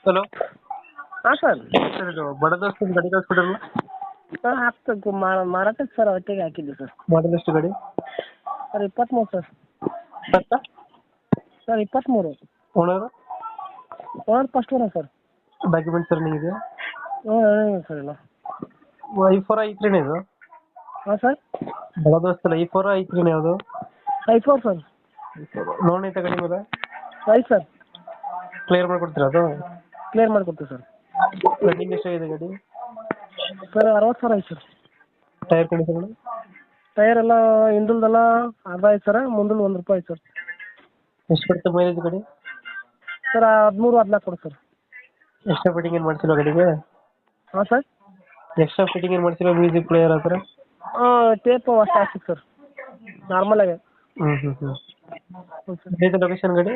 Hello ಹಾಂ sir. Sir ಇದು ಬಡ ದೋಸ್ತ ಗಾಡಿ ಕಳಿಸ್ಕೊಡಿರಲ್ಲ ಸರ್ ಹಾಕ್ಬೇಕು ಮಾರಾಟಕ್ಕೆ ಸರ್ ಹೊಟ್ಟೆಗೆ ಹಾಕಿದ್ದೆ ಸರ್. ಮಾಡಲ್ ಎಷ್ಟು ಗಾಡಿ ಸರ್ 23 ಸರ್. ಸತ್ತ sir 23. Owner owner first owner sir. Documents running ಇದೆಯಾ ಸರ್ ಇಲ್ಲ. i4 i3 ಇದು ಹಾಂ ಸರ್. ಬಡ ದೋಸ್ತಲ್ಲ i4 i3 ಯಾವುದು i4 ಸರ್. ಲೋನ್ ಐತೆ ಗಾಡಿ ಮೇಲೆ ಆಯ್ತು ಸರ್. ಕ್ಲಿಯರ್ ಮಾಡ್ಕೊಡ್ತೀರಾ ಅದು ಕ್ಲಿಯರ್ ಮಾಡಿಕೊಡ್ತೀವಿ ಸರ್. ರನ್ನಿಂಗ್ ಎಷ್ಟಾಗಿದೆ ಗಾಡಿ ಸರ್ 60,000 ಆಯ್ತು ಸರ್. ಟೈರ್ ಕಂಡೀಷನ್ ಟೈರ್ ಎಲ್ಲ ಹಿಂದಲ್ದೆಲ್ಲ ಅರ್ಧ ಆಯ್ತು ಸರ್, ಮುಂದಲ್ 1 ರೂಪಾಯಿ ಆಯ್ತು ಸರ್. ಎಷ್ಟು ಕೊಡುತ್ತೆ ಮೈಲೇಜ್ ಗಾಡಿ ಸರ್ 13-14 ಕೊಡಿ ಸರ್. ಎಕ್ಸ್ಟ್ರಾ ಫಿಟ್ಟಿಂಗ್ ಏನು ಮಾಡ್ಸಿಲ್ಲ ಗಾಡಿಗೆ ಹಾಂ ಸರ್. ಎಕ್ಸ್ಟ್ರಾ ಫಿಟ್ಟಿಂಗ್ ಏನು ಮಾಡ್ಸಿಲ್ಲ ಮ್ಯೂಸಿಕ್ ಪ್ಲೇಯರ್ ಹತ್ರ ಟೇಪು ಅಷ್ಟು ಹಾಕ್ಸಿ ಸರ್ ನಾರ್ಮಲಾಗೆ. ಹ್ಞೂ ಹ್ಞೂ ಸರ್. ಲೊಕೇಶನ್ ಗಾಡಿ